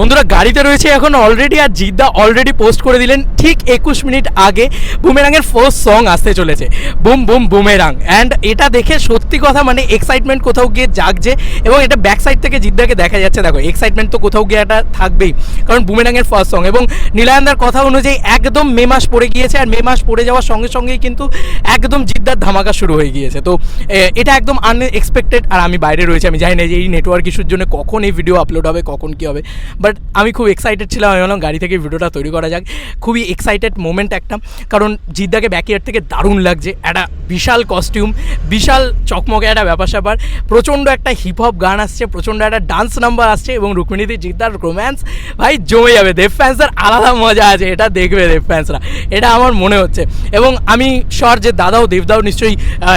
বন্ধুরা গাড়িতে রয়েছে এখন অলরেডি, আর জিদ্দা অলরেডি পোস্ট করে দিলেন ঠিক 21 মিনিট আগে বুমেরাঙের ফার্স্ট সং আসতে চলেছে, বুম বুম বুমেরাং। অ্যান্ড এটা দেখে সত্যি কথা মানে এক্সাইটমেন্ট কোথাও গিয়ে জাগছে, এবং এটা ব্যাক সাইড থেকে জিদ্দাকে দেখা যাচ্ছে। দেখো এক্সাইটমেন্ট তো কোথাও গিয়ে একটা থাকবেই, কারণ বুমেরাঙের ফার্স্ট সং, এবং নীলায়নদার কথা অনুযায়ী একদম মে মাস পড়ে গিয়েছে, আর মে মাস পড়ে যাওয়ার সঙ্গে সঙ্গেই কিন্তু একদম জিদ্দার ধামাকা শুরু হয়ে গিয়েছে। তো এটা একদম আনএক্সপেক্টেড। আর আমি বাইরে রয়েছি, আমি জানি না যে এই নেটওয়ার্ক ইস্যুর জন্য কখন এই ভিডিও আপলোড হবে, কখন কী হবে, বাট আমি খুব এক্সাইটেড ছিলাম। আমি বললাম গাড়ি থেকে ভিডিওটা তৈরি করা যাক। খুবই এক্সাইটেড মোমেন্ট একটা, কারণ জিদ্দাকে ব্যাকইয়ার্ড থেকে দারুণ লাগছে। একটা বিশাল কস্টিউম, বিশাল চকমকে একটা ব্যাপার স্যাপার, প্রচণ্ড একটা হিপ হপ গান আসছে, প্রচণ্ড একটা ডান্স নাম্বার আসছে, এবং রুক্মিণীদি জিদ্দার রোম্যান্স ভাই জমে যাবে। দেব ফ্যান্সদের আলাদা মজা আছে, এটা দেখবে দেব ফ্যান্সরা, এটা আমার মনে হচ্ছে। এবং আমি শর যে দাদাও দেবদাও নিশ্চয়ই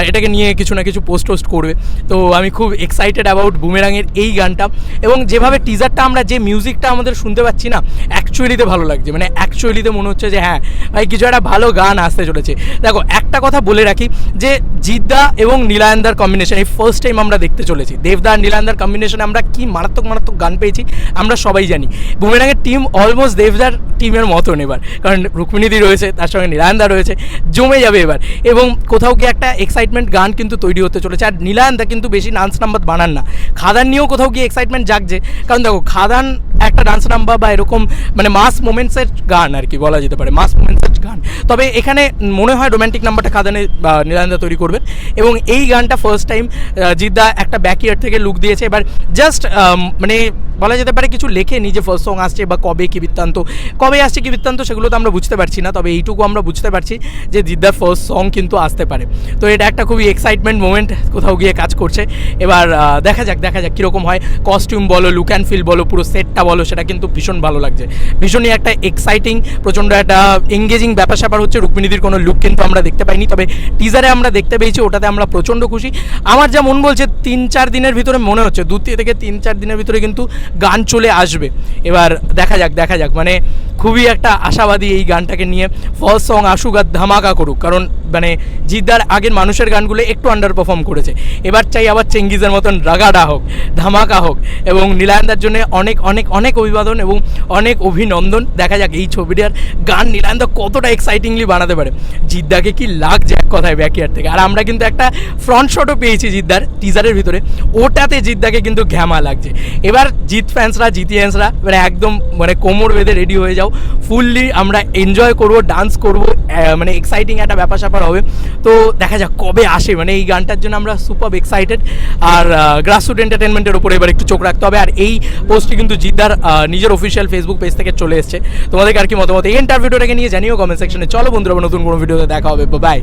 এটাকে নিয়ে কিছু না কিছু পোস্ট করবে। তো আমি খুব এক্সাইটেড অ্যাবাউট বুমেরাঙের এই গানটা, এবং যেভাবে টিজারটা আমরা যে মিউজিকটা আমাদের শুনতে পাচ্ছি না, অ্যাকচুয়ালিতে ভালো লাগছে। মানে অ্যাকচুয়ালিতে মনে হচ্ছে যে হ্যাঁ ভাই কিছু একটা ভালো গান আসতে চলেছে। দেখো একটা কথা বলে রাখি যে জিদ্দা এবং নীলায়নদার কম্বিনেশন এই ফার্স্ট টাইম আমরা দেখতে চলেছি। দেবদা আর নীলায়নদার কম্বিনেশনে আমরা কি মারাত্মক মারাত্মক গান পেয়েছি আমরা সবাই জানি। বুমেরাঙের টিম অলমোস্ট দেবদার টিমের মতন এবার, কারণ রুক্মিণীদি রয়েছে, তার সঙ্গে নীলায়নদা রয়েছে, জমে যাবে এবার। এবং কোথাও গিয়ে একটা এক্সাইটমেন্ট গান কিন্তু তৈরি হতে চলেছে। আর নীলায়নদা কিন্তু বেশি ডান্স নাম্বার বানান না, খাদান নিয়েও কোথাও গিয়ে এক্সাইটমেন্ট জাগছে। কারণ দেখো খাদান একটা ডান্স নাম্বার বা এরকম মানে মাস মোমেন্টসের গান আর কি বলা যেতে পারে, মাস মোমেন্টসের গান। তবে এখানে মনে হয় রোম্যান্টিক নাম্বারটা খাদানে বা নীলায়নদা তৈরি করবেন, এবং এই গানটা ফার্স্ট টাইম জিদ্দা একটা ব্যাকইয়ার্ড থেকে লুক দিয়েছে। এবার জাস্ট মানে বলা যেতে পারে কিছু লেখে নিজে ফার্স্ট সং আসছে, বা কবে কী বৃত্তান্ত, কবে আসছে কী বৃত্তান্ত সেগুলো তো আমরা বুঝতে পারছি না, তবে এইটুকু আমরা বুঝতে পারছি যে জিদ্দার ফার্স্ট সং কিন্তু আসতে পারে। তো এটা একটা খুবই এক্সাইটমেন্ট মোমেন্ট কোথাও গিয়ে কাজ করছে। এবার দেখা যাক কীরকম হয়। কস্টিউম বলো, লুক অ্যান্ড ফিল বলো, পুরো সেটটা বলো, সেটা কিন্তু ভীষণ ভালো লাগছে। ভীষণই একটা এক্সাইটিং, প্রচণ্ড একটা এঙ্গেজিং ব্যাপার স্যাপার হচ্ছে। রুক্মিণীদির কোনো লুক কিন্তু আমরা দেখতে পাইনি, তবে টিজারে আমরা দেখতে পেয়েছি, ওটাতে আমরা প্রচণ্ড খুশি। আমার যা মন বলছে 3-4 দিনের ভিতরে মনে হচ্ছে 2 থেকে 3-4 দিনের ভিতরে কিন্তু গান চলে আসবে। এবার দেখা যাক মানে খুবই একটা আশাবাদী এই গানটাকে নিয়ে। ফার্স্ট সং আসুক আর ধামাকা করুক, কারণ মানে জিদ্দার আগের মানুষের গানগুলো একটু আন্ডার পারফর্ম করেছে। এবার চাই আবার চেঙ্গিজের মতন রাগাডা হোক, ধামাকা হোক, এবং নীলায়নদার জন্য অনেক অনেক অনেক অভিবাদন এবং অনেক অভিনন্দন। দেখা যাক এই ছবিটার গান নীলায়নদা কতটা এক্সাইটিংলি বানাতে পারে। জিদ্দাকে কি লাগছে এক কথায় ব্যাকইয়ার্ড থেকে। আর আমরা কিন্তু একটা ফ্রন্ট শটও পেয়েছি জিদ্দার টিজারের ভিতরে, ওটাতে জিদ্দাকে কিন্তু ঘ্যামা লাগছে। এবার জিত ফ্যান্সরা, জিতিয়ান্সরা মানে একদম মানে কোমর বেঁধে রেডি হয়ে যাও, ফুললি আমরা এনজয় করবো, ডান্স করবো, মানে এক্সাইটিং একটা ব্যাপার স্যাপার হবে। তো দেখা যাক কবে আসে, মানে এই গানটার জন্য আমরা সুপার এক্সাইটেড। আর গ্রাসরুট এন্টারটেনমেন্টের উপরে এবার একটু চোখ রাখতে হবে। আর এই পোস্টটি কিন্তু জিদ্দার নিজের অফিসিয়াল ফেসবুক পেজ থেকে চলে এসছে। তোমাদের আর কি মতামত এই ইন্টারভিউটাকে নিয়ে জানিও কমেন্ট সেকশনে। চলো বন্ধুরা, নতুন কোনো ভিডিওতে দেখা হবে, বাই।